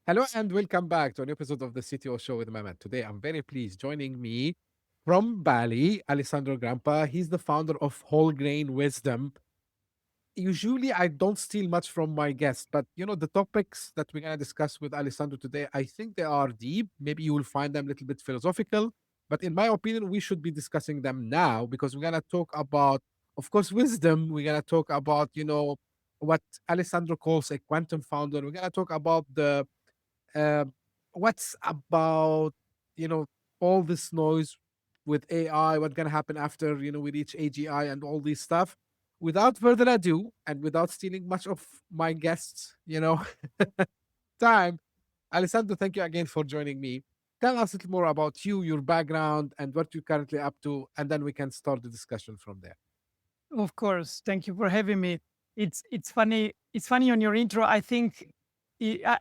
Hello and welcome back to an episode of the CTO Show with Mehmet. Today, I'm very pleased. Joining me from Bali, Alessandro Grampa. He's the founder of Whole Grain Wisdom. Usually, I don't steal much from my guests, but the topics that we're gonna discuss with Alessandro today, I think they are deep. Maybe you will find them a little bit philosophical, but in my opinion, we should be discussing them now because we're gonna talk about, of course, wisdom. We're gonna talk about what Alessandro calls a quantum founder. We're gonna talk about the uh, what's about you know all this noise with AI, what's gonna happen after we reach AGI and all this stuff. Without further ado, and without stealing much of my guests, time, Alessandro, thank you again for joining me. Tell us a little more about you, your background, and what you're currently up to, and then we can start the discussion from there. Of course. Thank you for having me. It's funny. It's funny on your intro. I think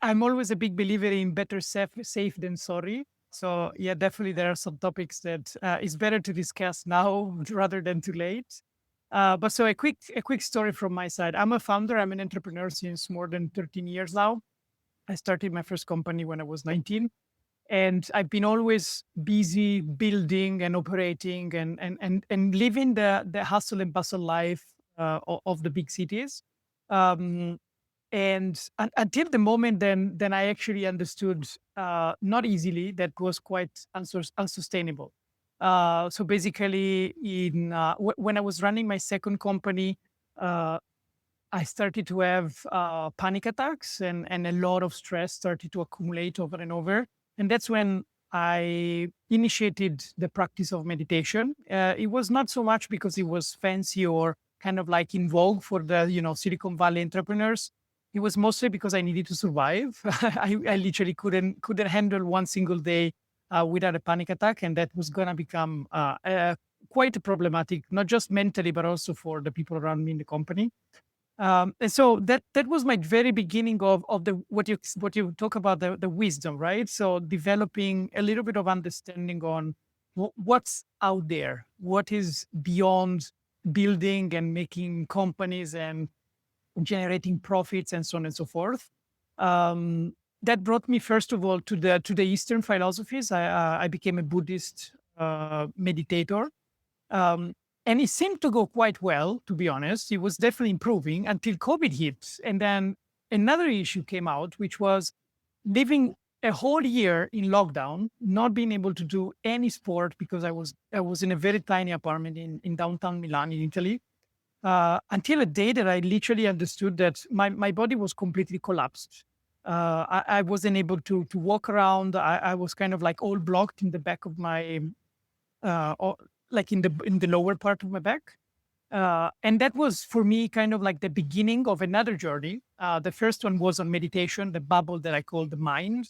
I'm always a big believer in better safe than sorry. So yeah, definitely there are some topics that is better to discuss now rather than too late. But so a quick story from my side. I'm a founder. I'm an entrepreneur since more than 13 years now. I started my first company when I was 19, and I've been always busy building and operating and living the hustle and bustle life of the big cities. Um, until the moment, then I actually understood, not easily, that was quite unsustainable. So basically, when I was running my second company, uh, I started to have panic attacks, and a lot of stress started to accumulate over and over. And that's when I initiated the practice of meditation. It was not so much because it was fancy or kind of like in vogue for the Silicon Valley entrepreneurs. It was mostly because I needed to survive. I literally couldn't handle one single day without a panic attack, and that was gonna become quite problematic, not just mentally but also for the people around me in the company. And so that was my very beginning of the what you talk about, the wisdom, right? So developing a little bit of understanding on what's out there, what is beyond building and making companies and generating profits and so on and so forth. That brought me first of all to the Eastern philosophies. I became a Buddhist meditator, um, and it seemed to go quite well, to be honest. It was definitely improving until COVID hit. And then another issue came out, which was living a whole year in lockdown, not being able to do any sport because I was in a very tiny apartment in downtown Milan in Italy. Until a day that I literally understood that my body was completely collapsed. I wasn't able to walk around. I was kind of like all blocked in the back of my like in the lower part of my back. And that was for me kind of like the beginning of another journey. The first one was on meditation, the bubble that I call the mind.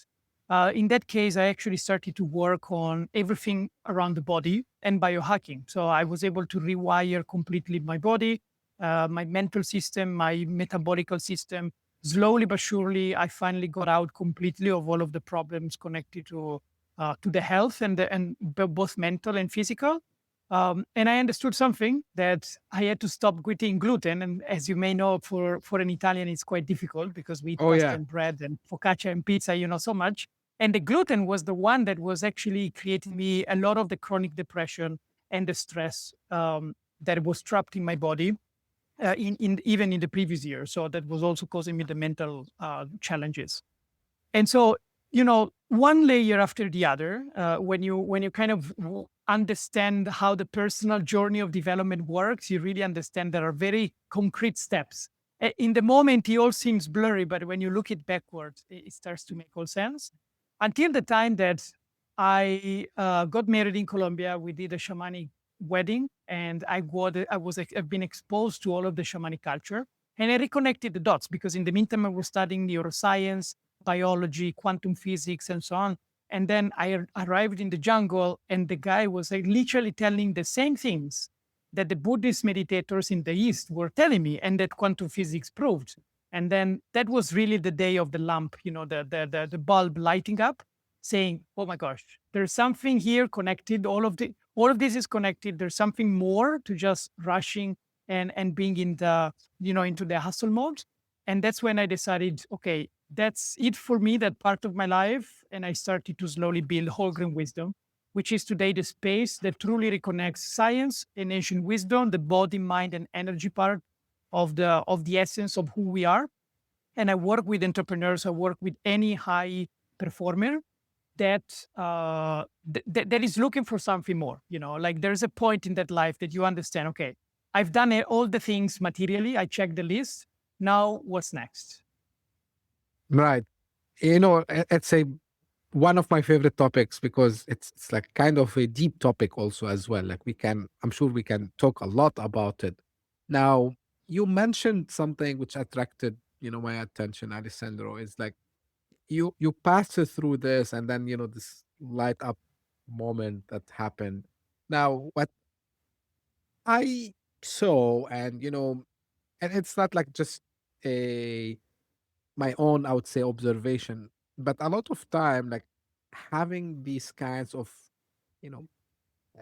In that case, I actually started to work on everything around the body and biohacking. So I was able to rewire completely my body, my mental system, my metabolical system. Slowly but surely, I finally got out completely of all of the problems connected to the health and both mental and physical. And I understood something, that I had to stop eating gluten. And as you may know, for an Italian, it's quite difficult because we eat Oh pasta yeah. and bread and focaccia and pizza, so much. And the gluten was the one that was actually creating me a lot of the chronic depression and the stress that was trapped in my body, in even in the previous year. So that was also causing me the mental challenges. And so, one layer after the other, when you kind of understand how the personal journey of development works, you really understand there are very concrete steps. In the moment, it all seems blurry, but when you look it backwards, it starts to make all sense. Until the time that I got married in Colombia, we did a shamanic wedding, and I've been exposed to all of the shamanic culture, and I reconnected the dots because in the meantime I was studying neuroscience, biology, quantum physics, and so on. And then arrived in the jungle, and the guy was like literally telling the same things that the Buddhist meditators in the East were telling me, and that quantum physics proved. And then that was really the day of the lamp, the bulb lighting up, saying, "Oh my gosh, there's something here connected. All of this is connected. There's something more to just rushing and being into the hustle mode." And that's when I decided, okay, that's it for me, that part of my life. And I started to slowly build whole grain wisdom, which is today the space that truly reconnects science and ancient wisdom, the body, mind, and energy part of the essence of who we are. And I work with entrepreneurs, I work with any high performer that that is looking for something more. Like there's a point in that life that you understand, okay, I've done all the things materially, I checked the list, now what's next? Right. It's a one of my favorite topics because it's like kind of a deep topic also as well. Like I'm sure we can talk a lot about it. Now, you mentioned something which attracted, my attention, Alessandro, is like you passed through this and then, this light up moment that happened. Now, what I saw and it's not like just a my own, I would say, observation, but a lot of time, like having these kinds of, you know, uh,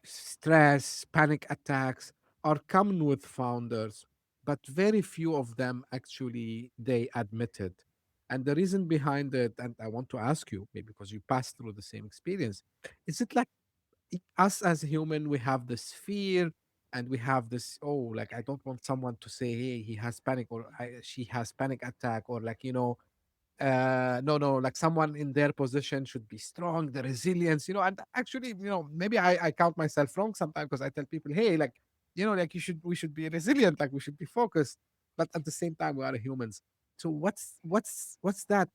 stress, panic attacks are common with founders, but very few of them actually they admit it. And the reason behind it, and I want to ask you, maybe because you passed through the same experience, is it like us as human, we have this fear and we have this, oh, like I don't want someone to say, hey, he has panic or she has panic attack, or like, no, like someone in their position should be strong, the resilience, and actually, maybe I count myself wrong sometimes because I tell people, hey, like, like we should be resilient, like we should be focused, but at the same time we are humans. So what's that,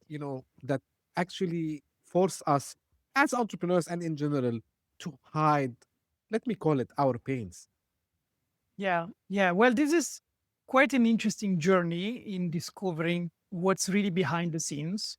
that actually force us as entrepreneurs and in general to hide, let me call it, our pains. Yeah, yeah. Well, this is quite an interesting journey in discovering what's really behind the scenes,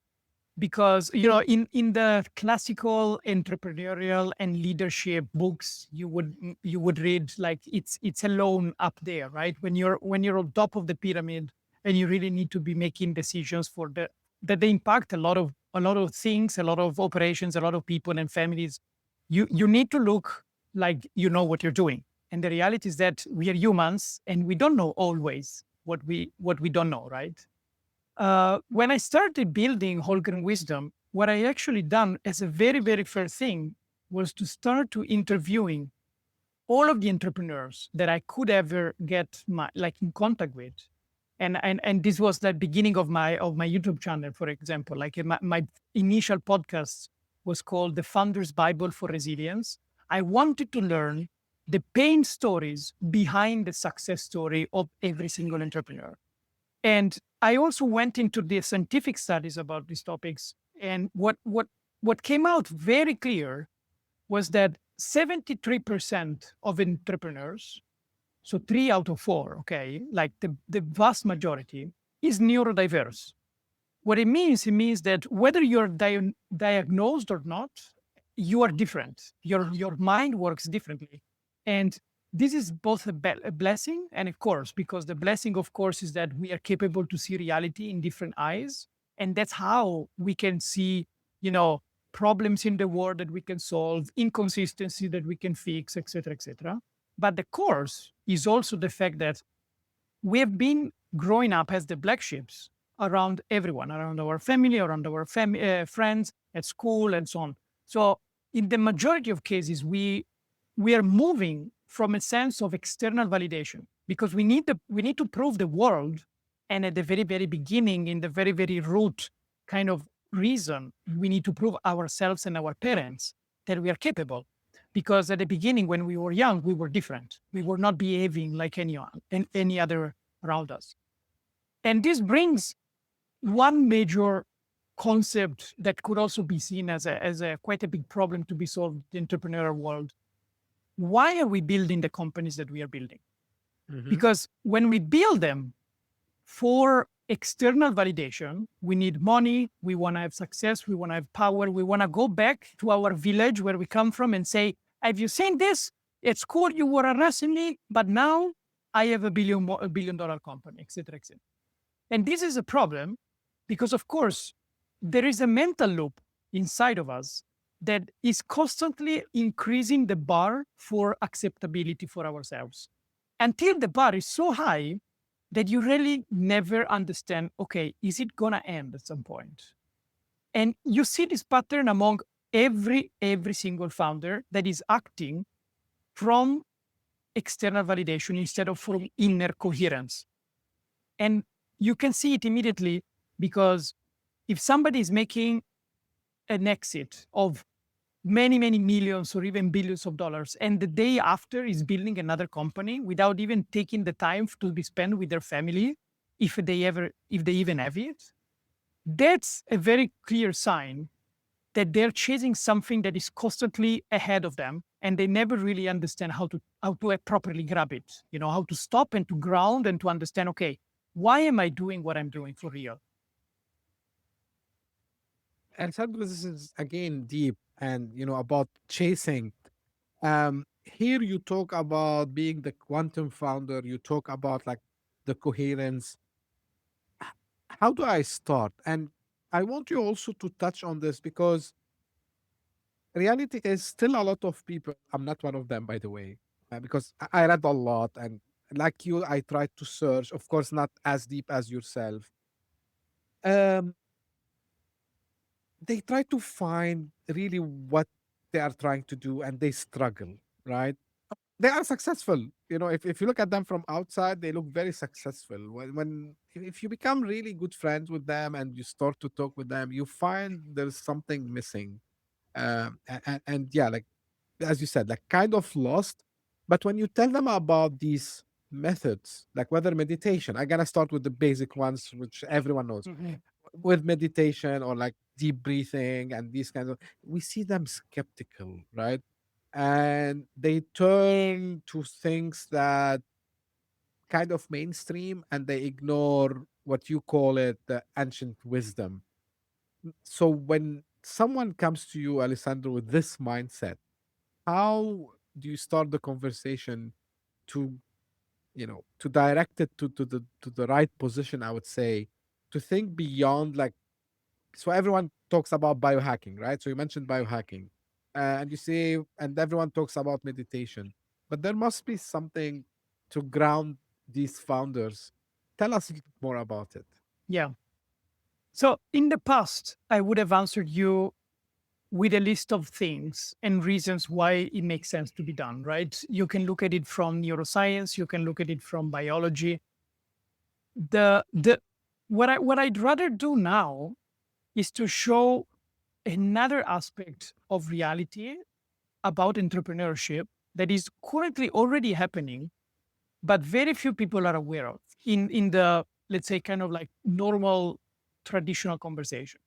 because in the classical entrepreneurial and leadership books you would read, like it's alone up there, right? When you're on top of the pyramid and you really need to be making decisions for that they impact a lot of things, a lot of operations, a lot of people and families. You need to look like you know what you're doing. And the reality is that we are humans and we don't know always what we don't know, right? When I started building Holgren Wisdom, what I actually done as a very, very first thing was to start to interviewing all of the entrepreneurs that I could ever get in contact with. And this was the beginning of my YouTube channel, for example. Like my initial podcast was called The Founder's Bible for Resilience. I wanted to learn the pain stories behind the success story of every single entrepreneur. And I also went into the scientific studies about these topics. And what came out very clear was that 73% of entrepreneurs, so 3 out of 4, okay, like the vast majority, is neurodiverse. What it means that whether you're diagnosed or not, you are different. Your mind works differently, and this is both a blessing and a curse. Because the blessing, of course, is that we are capable to see reality in different eyes, and that's how we can see, you know, problems in the world that we can solve, inconsistency that we can fix, etc., etc. But the curse is also the fact that we have been growing up as the black sheeps around everyone, around our family, around our friends, at school, and so on. So, in the majority of cases, we are moving from a sense of external validation because we need to prove the world, and at the very very beginning, in the very very root kind of reason, we need to prove ourselves and our parents that we are capable. Because at the beginning, when we were young, we were different. We were not behaving like anyone and any other around us. And this brings one major concept that could also be seen as a quite a big problem to be solved in the entrepreneurial world. Why are we building the companies that we are building? Hmm. Because when we build them for external validation, we need money, we want to have success, we want to have power, we want to go back to our village where we come from and say, have you seen this? It's cool, you were arresting me, but now I have a billion dollar company, etc., etc. And this is a problem because, of course, there is a mental loop inside of us that is constantly increasing the bar for acceptability for ourselves until the bar is so high that you really never understand, okay, is it going to end at some point? And you see this pattern among every single founder that is acting from external validation instead of from inner coherence. And you can see it immediately because if somebody is making an exit of many millions or even billions of dollars, and the day after is building another company without even taking the time to be spent with their family, if they even have it, that's a very clear sign that they're chasing something that is constantly ahead of them, and they never really understand how to properly grab it. How to stop and to ground and to understand, okay, why am I doing what I'm doing for real? And so this is again deep and about chasing. Here you talk about being the quantum founder, you talk about like the coherence. How do I start? And I want you also to touch on this because reality is still a lot of people. I'm not one of them, by the way, because I read a lot, and like you, I tried to search. Of course, not as deep as yourself. Um, they try to find really what they are trying to do, and they struggle. Right? They are successful. If you look at them from outside, they look very successful. If you become really good friends with them and you start to talk with them, you find there's something missing. And yeah, like as you said, like kind of lost. But when you tell them about these methods, like whether meditation, I'm gonna start with the basic ones, which everyone knows. Mhm. With meditation or like deep breathing and these kinds of, we see them skeptical, right? And they turn to things that kind of mainstream and they ignore what you call it the ancient wisdom. So when someone comes to you, Alessandro, with this mindset, how do you start the conversation to to direct it to the right position, I would say, to think beyond, like, so everyone talks about biohacking, right? So you mentioned biohacking, and you say, and everyone talks about meditation, but there must be something to ground these founders. Tell us a little more about it. Yeah. So in the past, I would have answered you with a list of things and reasons why it makes sense to be done, right? You can look at it from neuroscience, you can look at it from biology. The what I'd rather do now is to show another aspect of reality about entrepreneurship that is currently already happening, but very few people are aware of in the, let's say, kind of like normal traditional conversation.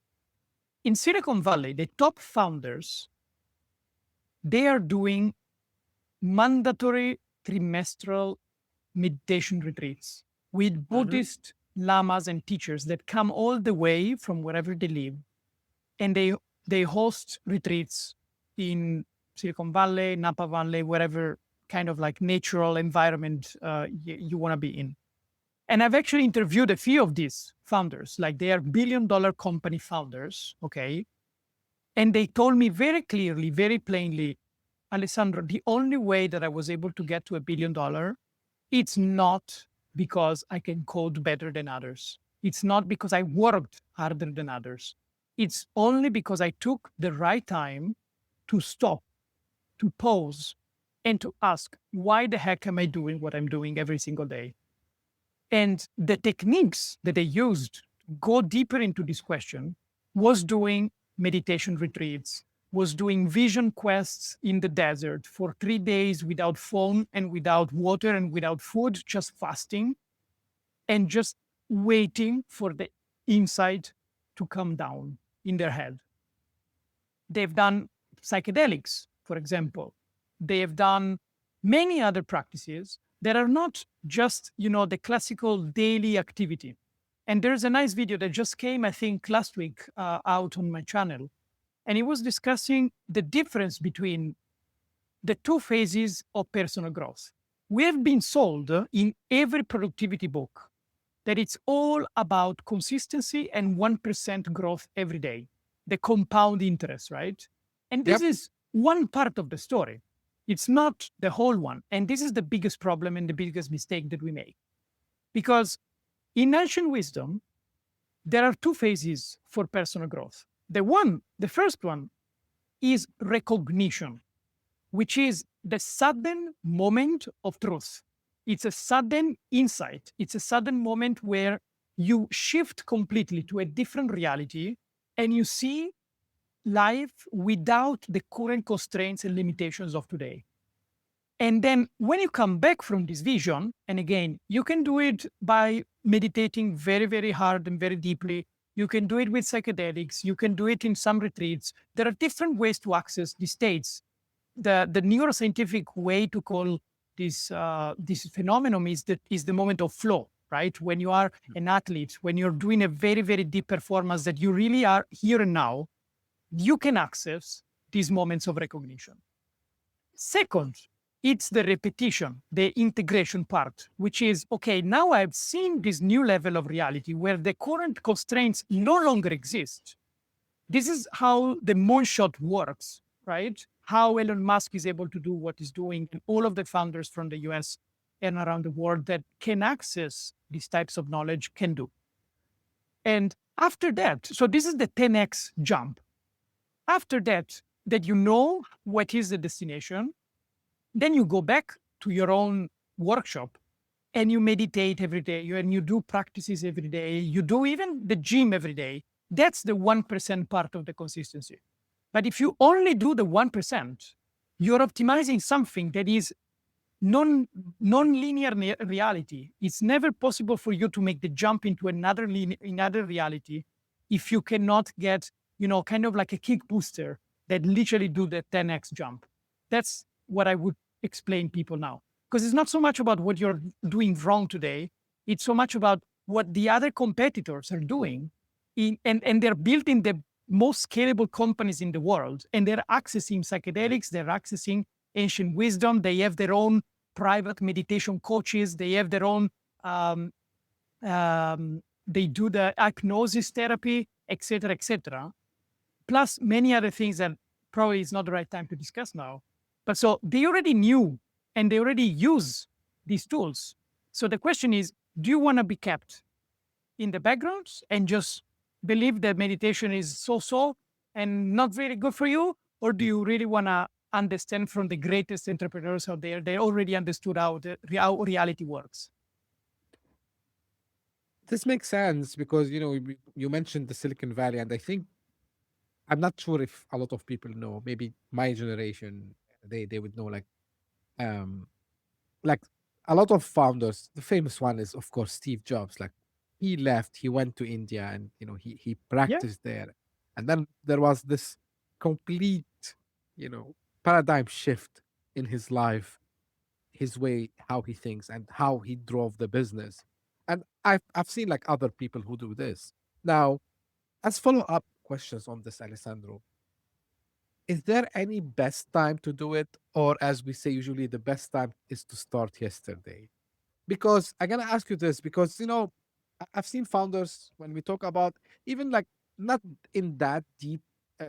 In Silicon Valley, the top founders, they are doing mandatory trimestral meditation retreats with Hmm. Buddhist lamas and teachers that come all the way from wherever they live, and they host retreats in Silicon Valley, Napa Valley, wherever kind of like natural environment you want to be in. And I've actually interviewed a few of these founders, like they are billion-dollar company founders, okay? And they told me very clearly, very plainly, Alessandro, the only way that I was able to get to $1 billion, it's not because I can code better than others. It's not because I worked harder than others. It's only because I took the right time to stop, to pause, and to ask, why the heck am I doing what I'm doing every single day? And the techniques that they used to go deeper into this question was doing meditation retreats, was doing vision quests in the desert for 3 days without phone and without water and without food, just fasting and just waiting for the insight to come down in their head. They've done psychedelics, for example. They have done many other practices that are not just, the classical daily activity. And there's a nice video that just came, I think, last week out on my channel. And it was discussing the difference between the two phases of personal growth. We have been sold in every productivity book that it's all about consistency and 1% growth every day, the compound interest, right? And this Yep. is one part of the story. It's not the whole one. And this is the biggest problem and the biggest mistake that we make. Because in ancient wisdom, there are two phases for personal growth. The first one is recognition, which is the sudden moment of truth. It's a sudden insight. It's a sudden moment where you shift completely to a different reality and you see life without the current constraints and limitations of today. And then when you come back from this vision, and again, you can do it by meditating very, very hard and very deeply. You can do it with psychedelics. You can do it in some retreats. There are different ways to access these states. The neuroscientific way to call this phenomenon is the moment of flow, right? When you are an athlete, when you're doing a very, very deep performance that you really are here and now, you can access these moments of recognition. Second, it's the repetition, the integration part, which is, okay, now I've seen this new level of reality where the current constraints no longer exist. This is how the moonshot works, right? How Elon Musk is able to do what he's doing, and all of the founders from the US and around the world that can access these types of knowledge can do. And after that, so this is the 10x jump. After that you know what is the destination, then you go back to your own workshop and you meditate every day and you do practices every day. You do even the gym every day. That's the 1% part of the consistency. But if you only do the 1%, you're optimizing something that is non-linear reality. It's never possible for you to make the jump into another reality if you cannot get, kind of like a kick booster that literally do the 10x jump. That's what I would explain people now. Because it's not so much about what you're doing wrong today. It's so much about what the other competitors are doing. And they're building the most scalable companies in the world. And they're accessing psychedelics. They're accessing ancient wisdom. They have their own private meditation coaches. They have their own, they do the hypnosis therapy, etc., etc. Plus many other things that probably is not the right time to discuss now. But so they already knew and they already use these tools. So the question is, do you want to be kept in the background and just believe that meditation is so-so and not very good for you? Or do you really want to understand from the greatest entrepreneurs out there? They already understood how reality works. This makes sense because, you mentioned the Silicon Valley, and I think I'm not sure if a lot of people know. Maybe my generation, they would know, um like a lot of founders. The famous one is, of course, Steve Jobs. Like, he left, he went to India, and he Yeah. practiced there, and then there was this complete, you know paradigm shift in his life, his way, how he thinks, and how he drove the business. And I've seen like other people who do this. Now, as follow up questions on this, Alessandro, is there any best time to do it, or as we say usually, the best time is to start yesterday? Because I'm gonna ask you this because I've seen founders when we talk about, even like, not in that deep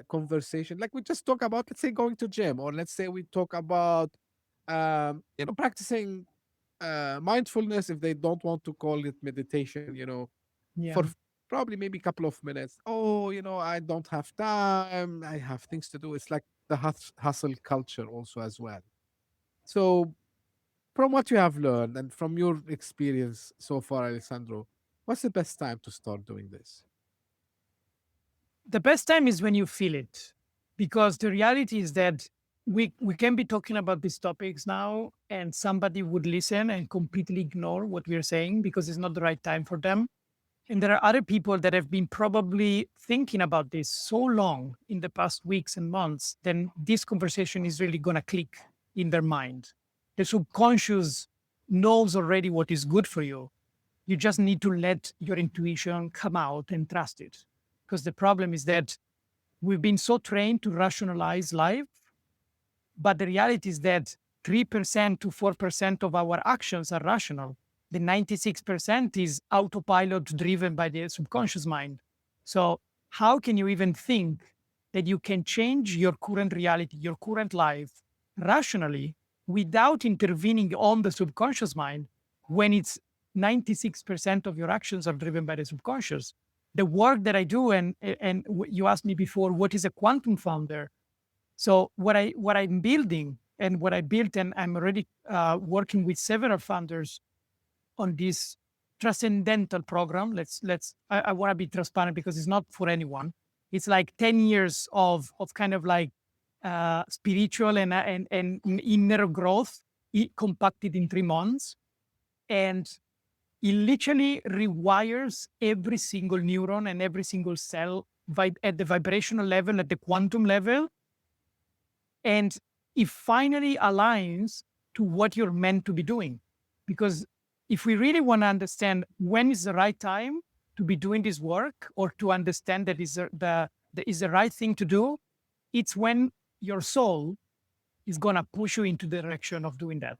conversation, like we just talk about, let's say, going to gym, or let's say we talk about practicing mindfulness, if they don't want to call it meditation, Yeah. for probably maybe a couple of minutes. Oh, I don't have time, I have things to do. It's like the hustle culture also as well. So, from what you have learned and from your experience so far, Alessandro, what's the best time to start doing this? The best time is when you feel it, because the reality is that we can be talking about these topics now and somebody would listen and completely ignore what we're saying because it's not the right time for them. And there are other people that have been probably thinking about this so long in the past weeks and months, then this conversation is really going to click in their mind. The subconscious knows already what is good for you. You just need to let your intuition come out and trust it. Because the problem is that we've been so trained to rationalize life, but the reality is that 3% to 4% of our actions are rational. The 96% is autopilot driven by the subconscious mind. So, how can you even think that you can change your current reality, your current life rationally without intervening on the subconscious mind when it's 96% of your actions are driven by the subconscious. The work that I do, and you asked me before, what is a quantum founder? So what I'm building and what I built, and I'm already working with several founders on this transcendental program. I want to be transparent because it's not for anyone. It's like 10 years of kind of like spiritual and inner growth compacted in 3 months. And it literally rewires every single neuron and every single cell at the vibrational level, at the quantum level. And it finally aligns to what you're meant to be doing. Because if we really want to understand when is the right time to be doing this work, or to understand that is the right thing to do, it's when your soul is going to push you into the direction of doing that.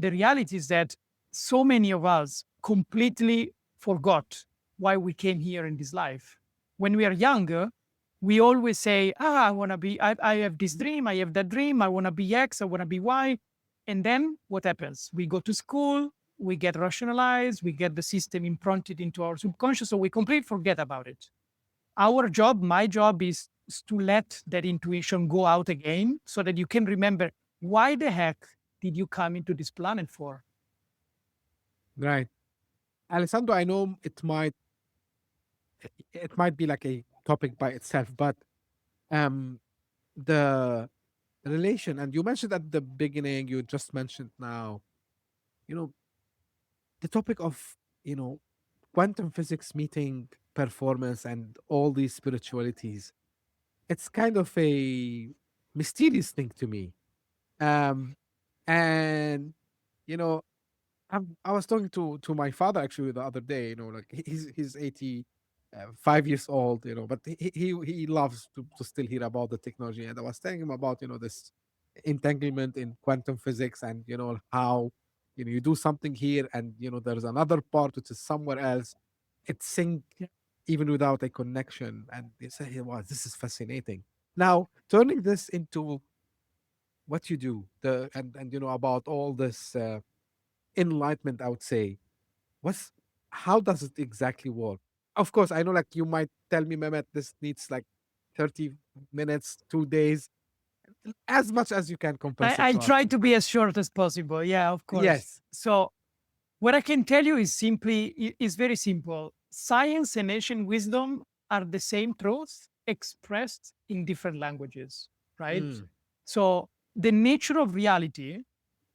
The reality is that so many of us completely forgot why we came here in this life. When we are younger, we always say, I want to be, I have this dream, I have that dream, I want to be X, I want to be Y. And then what happens? We go to school, we get rationalized, we get the system imprinted into our subconscious, so we completely forget about it. Our job, my job, is to let that intuition go out again so that you can remember, why the heck did you come into this planet for? Right. Alessandro, I know it might be like a topic by itself, but um the relation, and you mentioned at the beginning, you just mentioned now, you know, the topic of, quantum physics meeting performance and all these spiritualities. It's kind of a mysterious thing to me. Um and you know, I was talking to my father actually the other day. Like he's 85 years old. But he loves to still hear about the technology. And I was telling him about this entanglement in quantum physics, and how you do something here, and there's another part which is somewhere else. It sync Yeah. even without a connection, and they say, "Hey, wow, this is fascinating." Now turning this into what you do, and about all this. Enlightenment, I would say. What's How does it exactly work? Of course, I know, like, you might tell me, Mehmet, this needs like 30 minutes, 2 days, as much as you can compress it I to us. try to be as short as possible. Yeah, of course. Yes. So what I can tell you is very simple. Science and ancient wisdom are the same truth expressed in different languages, right? Mm, So the nature of reality,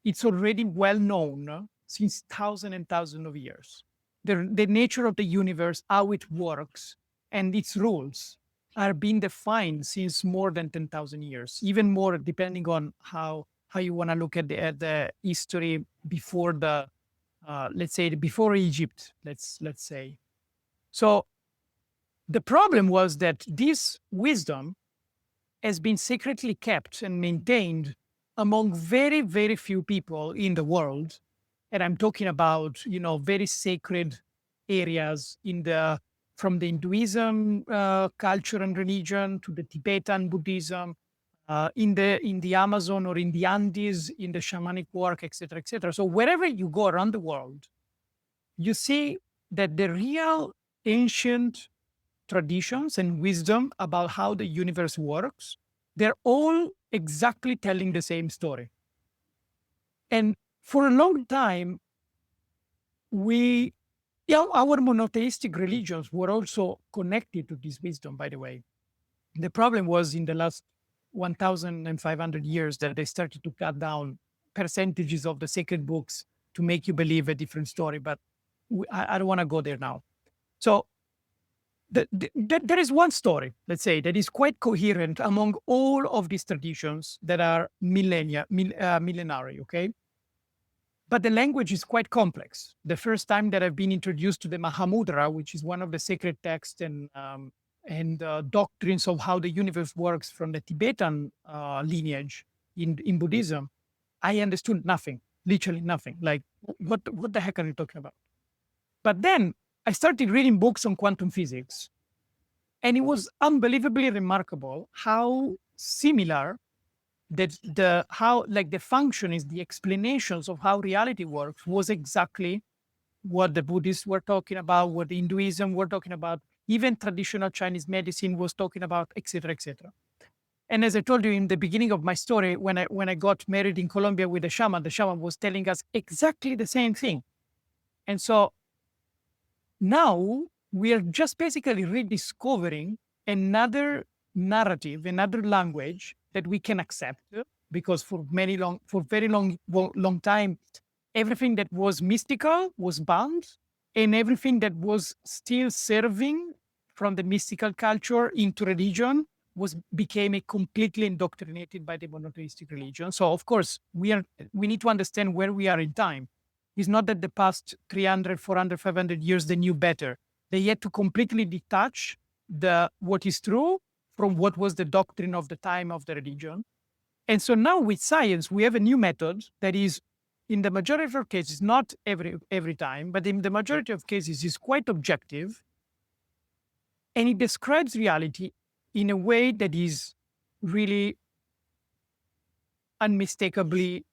it's already well known since thousands and thousands of years. The nature of the universe, how it works, and its rules are being defined since more than 10,000 years, even more depending on how you want to look at the history before the let's say before Egypt, let's say. So the problem was that this wisdom has been secretly kept and maintained among very, very few people in the world. And I'm talking about, very sacred areas from the Hinduism culture and religion to the Tibetan Buddhism, in the Amazon or in the Andes, in the shamanic work, etc., etc. So wherever you go around the world, you see that the real ancient traditions and wisdom about how the universe works, they're all exactly telling the same story. And for a long time, our monotheistic religions were also connected to this wisdom, by the way. The problem was in the last 1,500 years that they started to cut down percentages of the sacred books to make you believe a different story. But I don't want to go there now. So there is one story, let's say, that is quite coherent among all of these traditions that are millenary, okay? But the language is quite complex. The first time that I've been introduced to the Mahamudra, which is one of the sacred texts and doctrines of how the universe works from the Tibetan lineage in Buddhism, I understood nothing, literally nothing. Like, what the heck are you talking about? But then I started reading books on quantum physics, and it was unbelievably remarkable how similar the function is, the explanations of how reality works was exactly what the Buddhists were talking about, what Hinduism were talking about, even traditional Chinese medicine was talking about, etc., etc. And as I told you in the beginning of my story, when I got married in Colombia with the shaman was telling us exactly the same thing. And so now we are just basically rediscovering another narrative, another language that we can accept, because for very long time, everything that was mystical was banned, and everything that was still serving from the mystical culture into religion was became a completely indoctrinated by the monotheistic religion. So of course we need to understand where we are in time. It's not that the past 300, 400, 500 years they knew better. They had to completely detach the what is true from what was the doctrine of the time of the religion. And so now with science, we have a new method that is, in the majority of cases, not every time, but in the majority of cases, is quite objective, and it describes reality in a way that is really unmistakably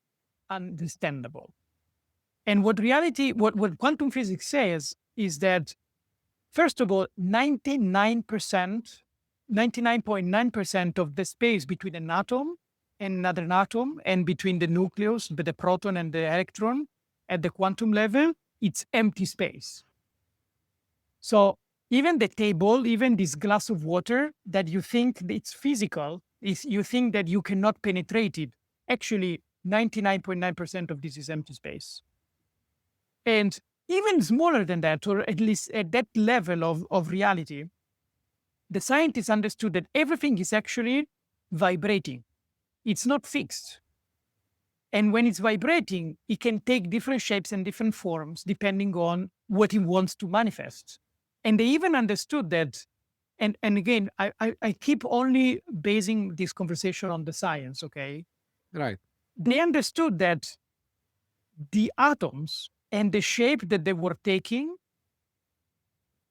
understandable. And what quantum physics says is that, first of all, 99.9% of the space between an atom and another atom, and between the nucleus, but the proton and the electron at the quantum level, it's empty space. So even the table, even this glass of water that you think it's physical, is you think that you cannot penetrate it. Actually, 99.9% of this is empty space. And even smaller than that, or at least at that level of reality, the scientists understood that everything is actually vibrating. It's not fixed. And when it's vibrating, it can take different shapes and different forms depending on what it wants to manifest. And they even understood that, and again, I keep only basing this conversation on the science, okay? Right. They understood that the atoms and the shape that they were taking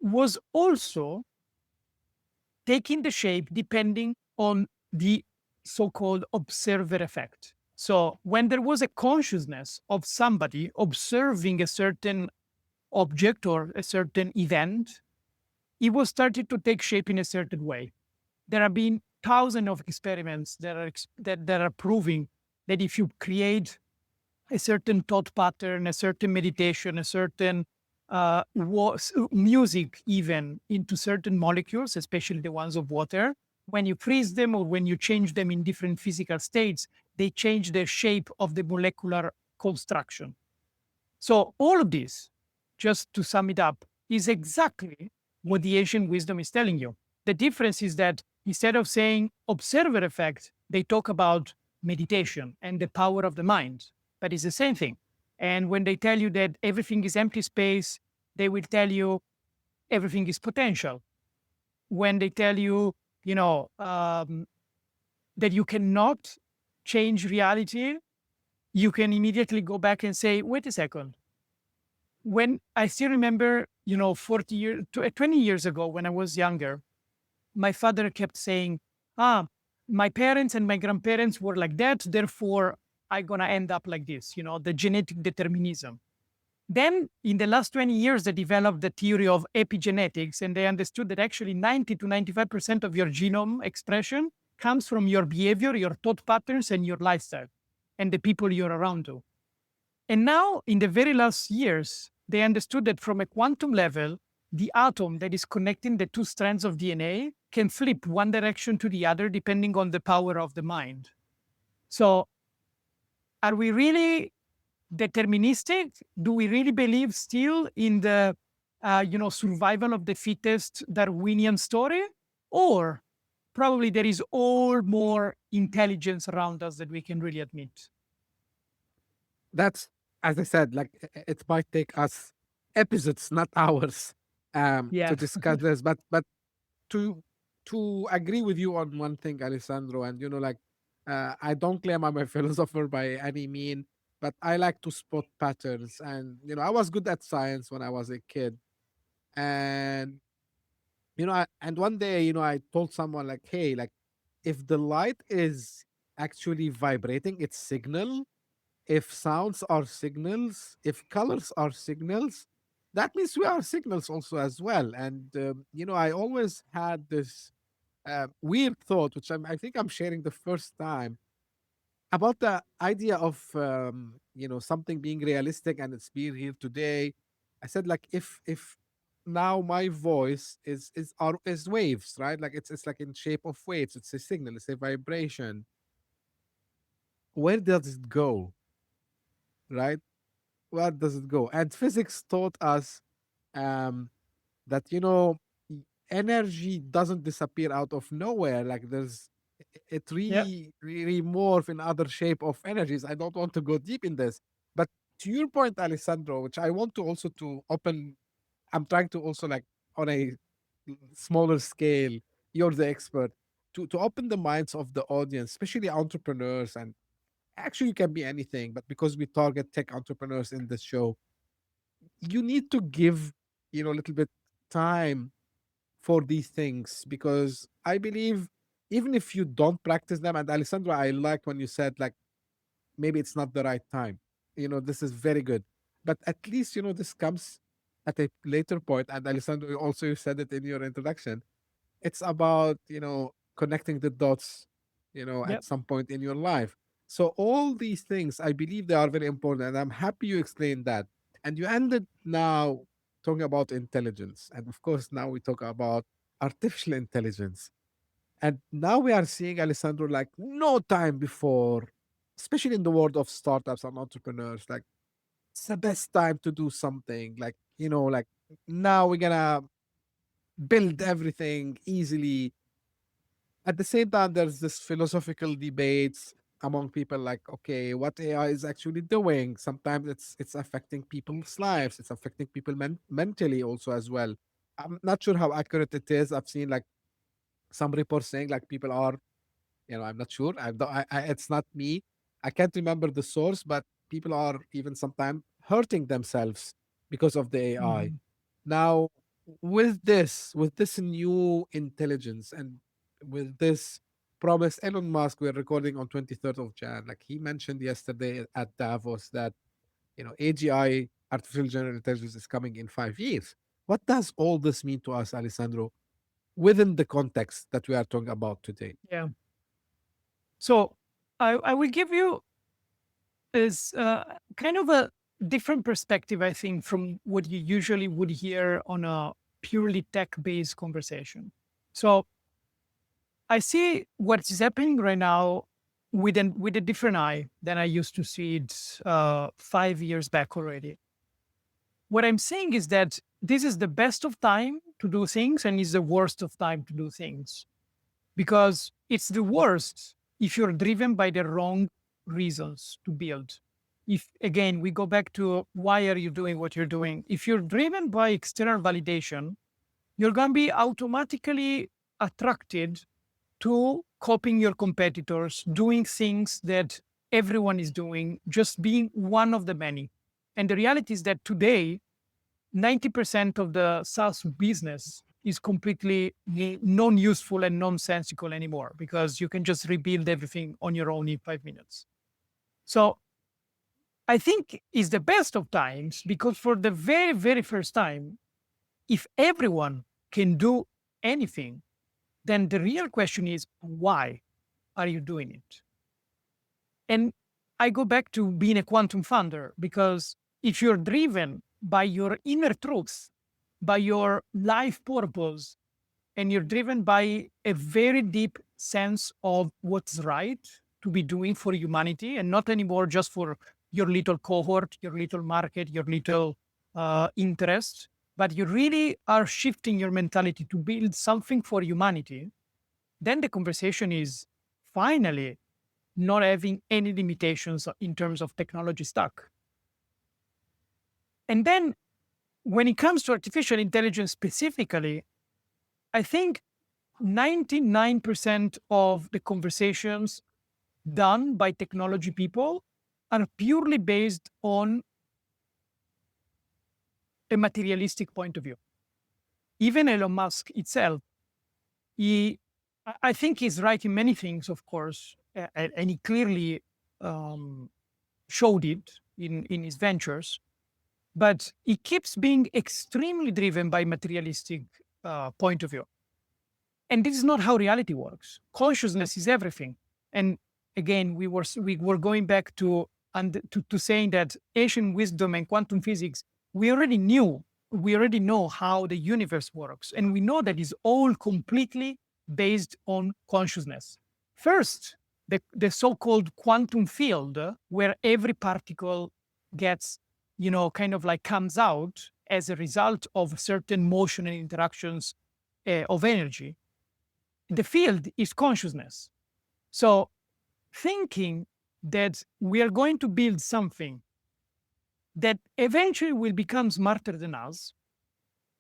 was also taking the shape depending on the so-called observer effect. So when there was a consciousness of somebody observing a certain object or a certain event, it was started to take shape in a certain way. There have been thousands of experiments that are proving that if you create a certain thought pattern, a certain meditation, a certain music, even into certain molecules, especially the ones of water, when you freeze them or when you change them in different physical states, they change the shape of the molecular construction. So all of this, just to sum it up, is exactly what the ancient wisdom is telling you. The difference is that instead of saying observer effect, they talk about meditation and the power of the mind, but it's the same thing. And when they tell you that everything is empty space, they will tell you everything is potential. When they tell you, that you cannot change reality, you can immediately go back and say, wait a second. When I still remember, 40 years, 20 years ago when I was younger, my father kept saying, my parents and my grandparents were like that, therefore I'm going to end up like this, the genetic determinism. Then in the last 20 years, they developed the theory of epigenetics, and they understood that actually 90 to 95% of your genome expression comes from your behavior, your thought patterns, and your lifestyle, and the people you're around to. And now, in the very last years, they understood that from a quantum level, the atom that is connecting the two strands of DNA can flip one direction to the other depending on the power of the mind. So, are we really deterministic? Do we really believe still in the survival of the fittest Darwinian story? Or probably there is all more intelligence around us that we can really admit? That's, as I said, like it might take us episodes, not hours, to Yeah. discuss this. But to agree with you on one thing, Alessandro, and like I don't claim I'm a philosopher by any mean, but I like to spot patterns, and I was good at science when I was a kid, and and one day, I told someone like, hey, like if the light is actually vibrating, its signal, if sounds are signals, if colors are signals, that means we are signals also as well. And I always had this weird thought, which I think I'm sharing the first time, about the idea of something being realistic and it's being here today. I said, like, if now my voice is waves, right? Like it's like in shape of waves. It's a signal. It's a vibration. Where does it go, right? Where does it go? And physics taught us um, that energy doesn't disappear out of nowhere. Like it Yeah. really morph in other shape of energies. I don't want to go deep in this, but to your point, Alessandro, which I want to also to open. I'm trying to also, like, on a smaller scale. You're the expert to open the minds of the audience, especially entrepreneurs, and actually you can be anything. But because we target tech entrepreneurs in this show, you need to give a little bit time for these things, because I believe even if you don't practice them, and Alessandro, I liked when you said, like, maybe it's not the right time. This is very good. But at least, this comes at a later point. And Alessandro, you said it in your introduction. It's about, connecting the dots, Yeah. at some point in your life. So all these things, I believe they are very important. And I'm happy you explained that. And you ended now talking about intelligence. And of course, now we talk about artificial intelligence. And now we are seeing, Alessandro, like no time before, especially in the world of startups and entrepreneurs, like it's the best time to do something. Like, like now we're gonna build everything easily. At the same time, there's this philosophical debates among people, like, okay, what AI is actually doing. Sometimes it's affecting people's lives. It's affecting people mentally also as well. I'm not sure how accurate it is. I've seen, like, some reports saying, like, people are, I'm not sure. It's not me. I can't remember the source, but people are even sometimes hurting themselves because of the AI. Mhm. Now, with this new intelligence, and with this promise, Elon Musk, we're recording on 23rd of Jan. Like he mentioned yesterday at Davos that, AGI, artificial general intelligence, is coming in 5 years. What does all this mean to us, Alessandro, within the context that we are talking about today? Yeah. So I will give you is kind of a different perspective, I think, from what you usually would hear on a purely tech-based conversation. So I see what is happening right now with a different eye than I used to see it 5 years back already. What I'm saying is that this is the best of time to do things and is the worst of time to do things, because it's the worst if you're driven by the wrong reasons to build. If again we go back to why are you doing what you're doing? If you're driven by external validation, you're going to be automatically attracted to copying your competitors, doing things that everyone is doing, just being one of the many. And the reality is that today 90% of the SaaS business is completely non-useful and nonsensical anymore, because you can just rebuild everything on your own in 5 minutes. So I think it's the best of times, because for the very, very first time, if everyone can do anything, then the real question is, why are you doing it? And I go back to being a quantum founder, because if you're driven by your inner truth, by your life purpose, and you're driven by a very deep sense of what's right to be doing for humanity, and not anymore just for your little cohort, your little market, your little interest, but you really are shifting your mentality to build something for humanity, then the conversation is finally not having any limitations in terms of technology stack. And then when it comes to artificial intelligence specifically, I think 99% of the conversations done by technology people are purely based on a materialistic point of view. Even Elon Musk itself, I think he's right in many things, of course, and he clearly um, showed it in his ventures. but it keeps being extremely driven by materialistic point of view. And this is not how reality works. Consciousness is everything. And again, we were going back to and to saying that ancient wisdom and quantum physics, we already knew, we already know how the universe works, and we know that it's all completely based on consciousness. First, the so-called quantum field, where every particle gets, kind of like comes out as a result of certain motion and interactions of energy. The field is consciousness. So thinking that we are going to build something that eventually will become smarter than us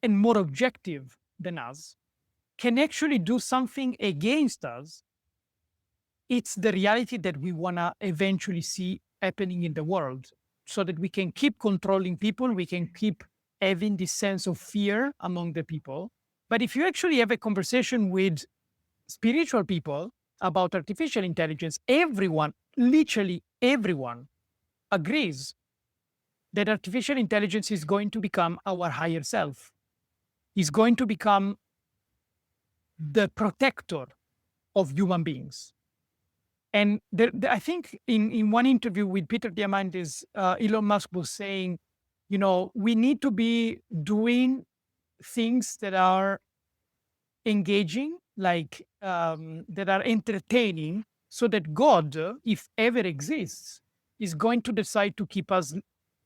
and more objective than us can actually do something against us, it's the reality that we want to eventually see happening in the world, so that we can keep controlling people, we can keep having this sense of fear among the people. But if you actually have a conversation with spiritual people about artificial intelligence, everyone, literally everyone, agrees that artificial intelligence is going to become our higher self, is going to become the protector of human beings. And I think in one interview with Peter Diamandis, Elon Musk was saying, we need to be doing things that are engaging, like that are entertaining, so that God, if ever exists, is going to decide to keep us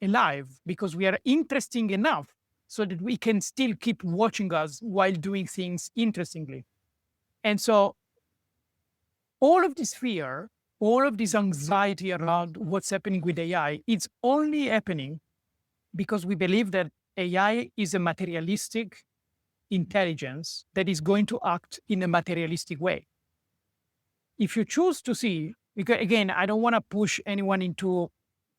alive because we are interesting enough so that we can still keep watching us while doing things interestingly. And so all of this fear, all of this anxiety around what's happening with AI, it's only happening because we believe that AI is a materialistic intelligence that is going to act in a materialistic way. If you choose to see, because again, I don't want to push anyone into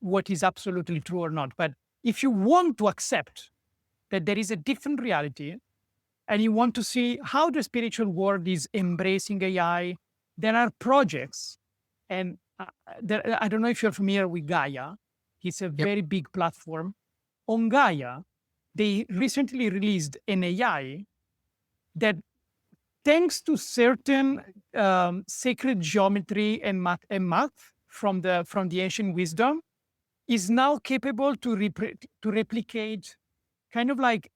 what is absolutely true or not, but if you want to accept that there is a different reality and you want to see how the spiritual world is embracing AI, there are projects. And I don't know if you're familiar with Gaia. It's a Yep. very big platform. On Gaia, they recently released an AI that, thanks to certain sacred geometry and math from the ancient wisdom, is now capable to replicate, kind of like,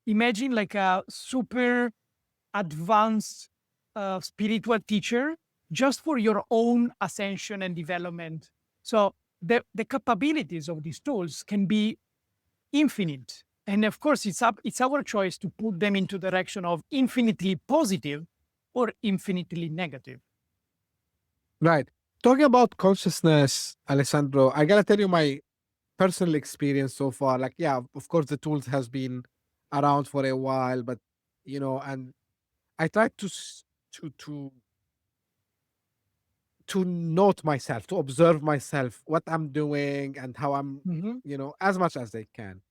imagine like a super advanced spiritual teacher just for your own ascension and development. So the capabilities of these tools can be infinite. And of course, it's our choice to put them into direction of infinitely positive or infinitely negative. Right. Talking about consciousness, Alessandro, I gotta tell you my personal experience so far. Like, yeah, of course, the tools has been around for a while, but and I tried to note myself, to observe myself, what I'm doing and how I'm, Mhm. as much as they can.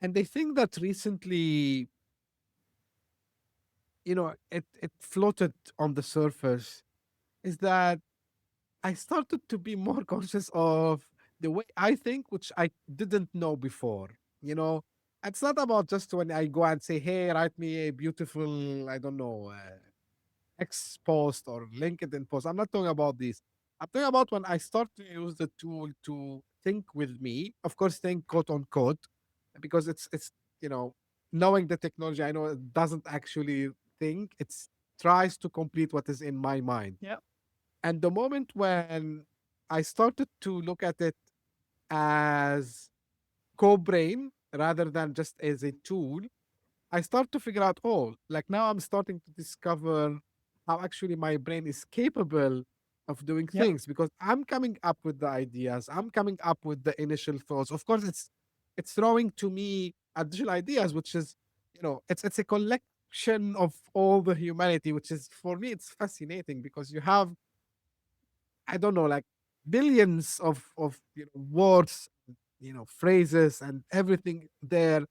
And they think that recently, it floated on the surface, is that I started to be more conscious of the way I think, which I didn't know before. You know, it's not about just when I go and say, "Hey, write me a beautiful, I don't know, X post or LinkedIn post." I'm not talking about this. I'm talking about when I start to use the tool to think with me. Of course, think quote unquote, because it's knowing the technology. I know it doesn't actually think. It's tries to complete what is in my mind. Yeah. And the moment when I started to look at it as co-brain rather than just as a tool, I start to figure out, oh, like now I'm starting to discover how actually my brain is capable of doing Yeah. things because I'm coming up with the ideas, I'm coming up with the initial thoughts. Of course, it's throwing to me additional ideas, which is, it's a collection of all the humanity, which is for me it's fascinating because you have, I don't know, like billions of words, phrases and everything there,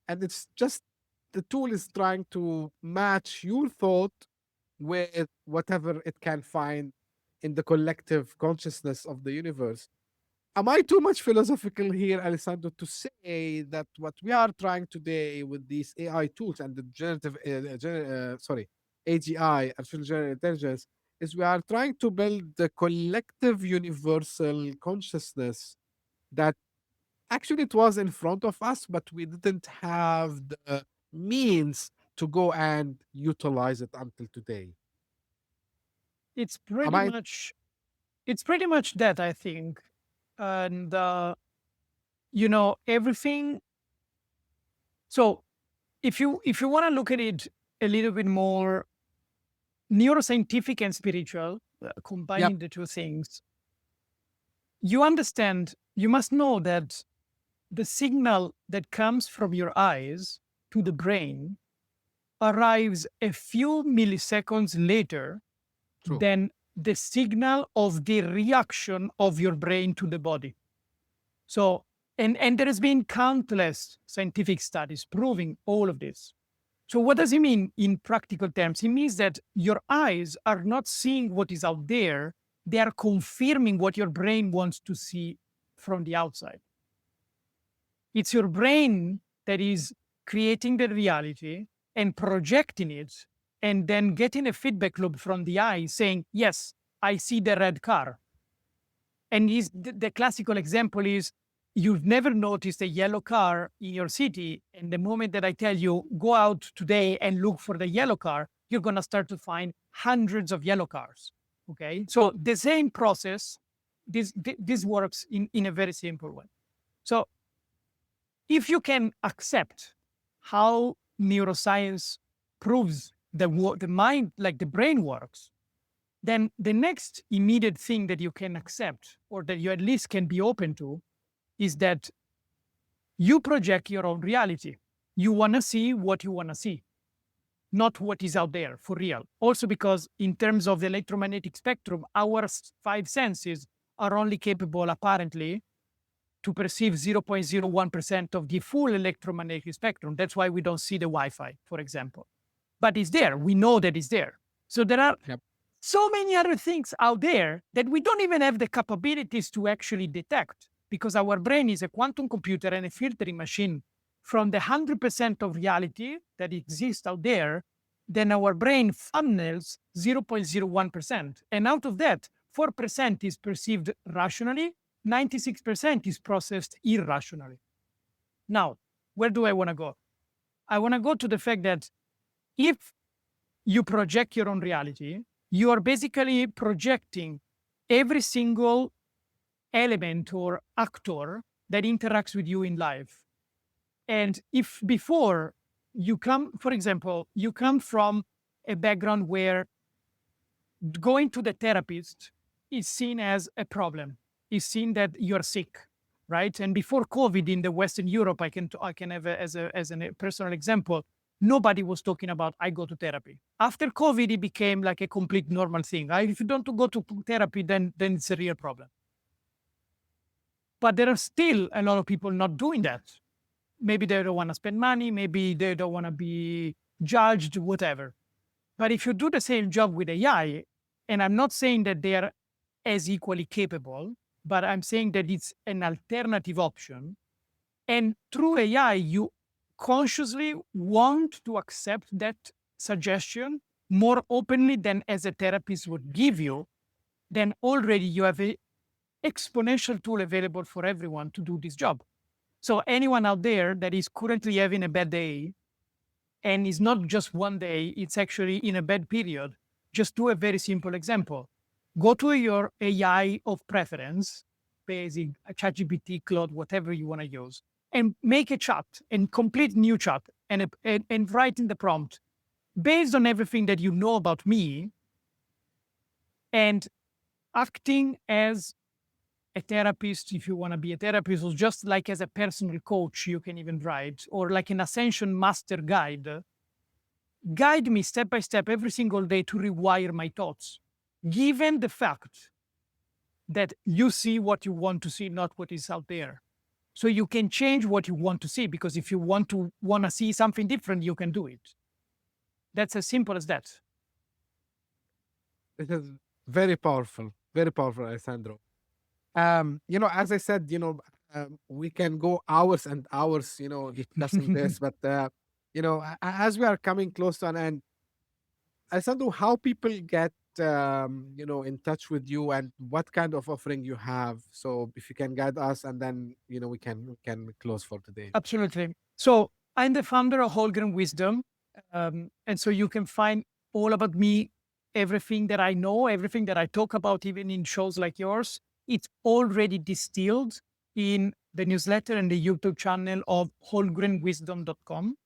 and it's just the tool is trying to match your thought with whatever it can find in the collective consciousness of the universe. Am I too much philosophical here, Alessandro, to say that what we are trying today with these AI tools and the generative, sorry, AGI, artificial general intelligence, is we are trying to build the collective universal consciousness that actually it was in front of us, but we didn't have the means to go and utilize it until today. It's Am pretty I? much it's pretty much that, I think. And you know, everything. So if you want to look at it a little bit more neuroscientific and spiritual, Yep, combining the two things, you understand, you must know that the signal that comes from your eyes to the brain arrives a few milliseconds later true. than the signal of the reaction of your brain to the body. So, and there has been countless scientific studies proving all of this. So, what does it mean in practical terms? It means that your eyes are not seeing what is out there, they are confirming what your brain wants to see from the outside. It's your brain that is creating the reality and projecting it, and then getting a feedback loop from the eye saying, yes, I see the red car. And the classical example is, you've never noticed a yellow car in your city. And the moment that I tell you, go out today and look for the yellow car, you're going to start to find hundreds of yellow cars. Okay. So the same process, this works in a very simple way. So if you can accept how neuroscience proves the mind, like the brain works, then the next immediate thing that you can accept, or that you at least can be open to, is that you project your own reality. You want to see what you want to see, not what is out there for real. Also, because in terms of the electromagnetic spectrum, our five senses are only capable, apparently, to perceive 0.01% of the full electromagnetic spectrum. That's why we don't see the Wi-Fi, for example. But it's there. We know that it's there. So there are Yep. so many other things out there that we don't even have the capabilities to actually detect, because our brain is a quantum computer and a filtering machine. From the 100% of reality that exists out there, then our brain funnels 0.01%. And out of that, 4% is perceived rationally, 96% is processed irrationally. Now, where do I want to go? I want to go to the fact that if you project your own reality, you are basically projecting every single element or actor that interacts with you in life. And if before you come, for example, you come from a background where going to the therapist is seen as a problem, is seen that you're sick, right? And before COVID in the Western Europe, I can have as a personal example, nobody was talking about I go to therapy. After COVID, it became like a complete normal thing. If you don't go to therapy, then it's a real problem. But there are still a lot of people not doing that. Maybe they don't want to spend money, maybe they don't want to be judged, whatever. But if you do the same job with AI, and I'm not saying that they are as equally capable, but I'm saying that it's an alternative option. And through AI, you consciously want to accept that suggestion more openly than as a therapist would give you, then already you have an exponential tool available for everyone to do this job. So anyone out there that is currently having a bad day, and it's not just one day, it's actually in a bad period, just do a very simple example. Go to your AI of preference, basic, ChatGPT, Claude, whatever you want to use, and make a chat and complete new chat and write in the prompt based on everything that you know about me, and acting as a therapist, if you want to be a therapist, or just like as a personal coach, you can even write, or like an ascension master guide me step by step every single day to rewire my thoughts, given the fact that you see what you want to see, not what is out there. So you can change what you want to see, because if you want to see something different, you can do it. That's as simple as that. It is very powerful, Alessandro. As I said, we can go hours and hours, discussing this, but as we are coming close to an end, Alessandro, how people get in touch with you and what kind of offering you have. So if you can guide us, and then we can close for today. Absolutely. So I'm the founder of Whole Grain Wisdom. And so you can find all about me, everything that I know, everything that I talk about, even in shows like yours. It's already distilled in the newsletter and the YouTube channel of wholegrainwisdom.com.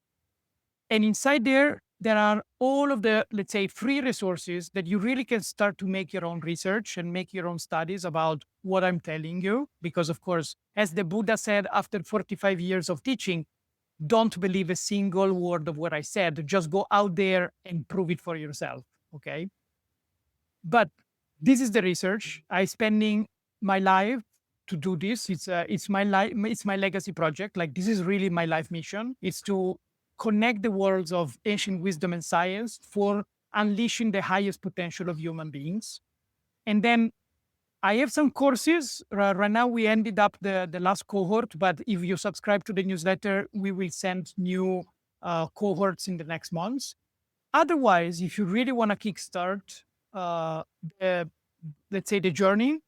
And inside there are all of the, let's say, free resources that you really can start to make your own research and make your own studies about what I'm telling you. Because, of course, as the Buddha said, after 45 years of teaching, don't believe a single word of what I said. Just go out there and prove it for yourself. Okay. But this is the research. I'm spending my life to do this. It's my life. It's my legacy project. Like, this is really my life mission. It's to connect the worlds of ancient wisdom and science for unleashing the highest potential of human beings. And then I have some courses. Right now, we ended up the last cohort, but if you subscribe to the newsletter, we will send new cohorts in the next months. Otherwise, if you really want to kickstart let's say, the journey,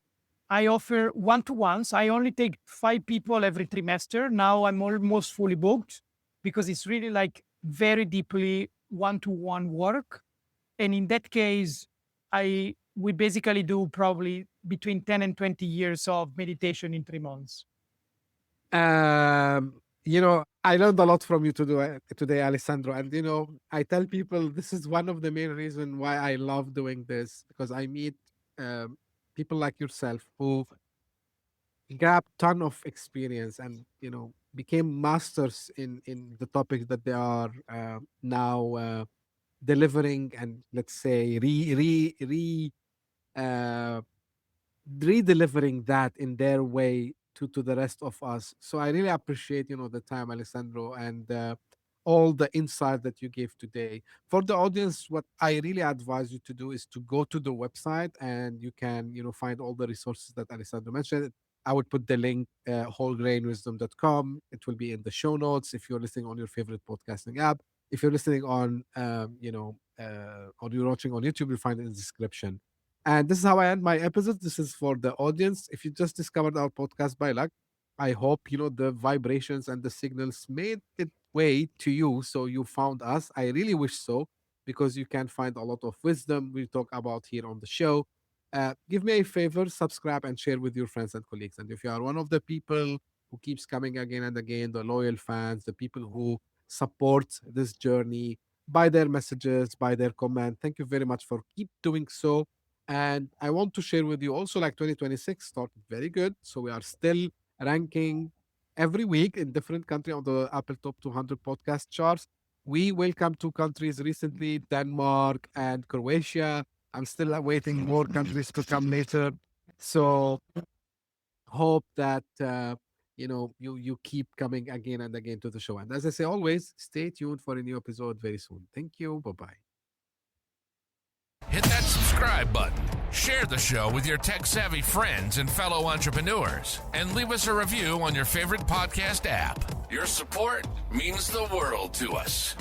I offer one-to-ones. I only take 5 people every trimester. Now I'm almost fully booked because it's really like very deeply one-to-one work. And in that case, we basically do probably between 10 and 20 years of meditation in 3 months. I learned a lot from you today, Alessandro. And, I tell people this is one of the main reasons why I love doing this, because I meet people like yourself who grab ton of experience and, became masters in the topics that they are now delivering, and let's say uh, re-delivering that in their way to the rest of us. So I really appreciate the time, Alessandro, and all the insight that you gave today. For the audience, what I really advise you to do is to go to the website, and you can find all the resources that Alessandro mentioned. I would put the link, wholegrainwisdom.com. It will be in the show notes if you're listening on your favorite podcasting app. If you're listening on or you're watching on YouTube, you'll find it in the description. And this is how I end my episode. This is for the audience. If you just discovered our podcast by luck, I hope the vibrations and the signals made it way to you, so you found us. I really wish so, because you can find a lot of wisdom we talk about here on the show. Give me a favor, subscribe and share with your friends and colleagues. And if you are one of the people who keeps coming again and again, the loyal fans, the people who support this journey by their messages, by their comment, thank you very much for keep doing so. And I want to share with you also, like, 2026 started very good. So we are still ranking every week in different country on the Apple Top 200 podcast charts. We welcome 2 countries recently, Denmark and Croatia. I'm still awaiting more countries to come later. So hope that you keep coming again and again to the show. And as I say always, stay tuned for a new episode very soon. Thank you. Bye-bye. Hit that subscribe button, share the show with your tech-savvy friends and fellow entrepreneurs, and leave us a review on your favorite podcast app. Your support means the world to us.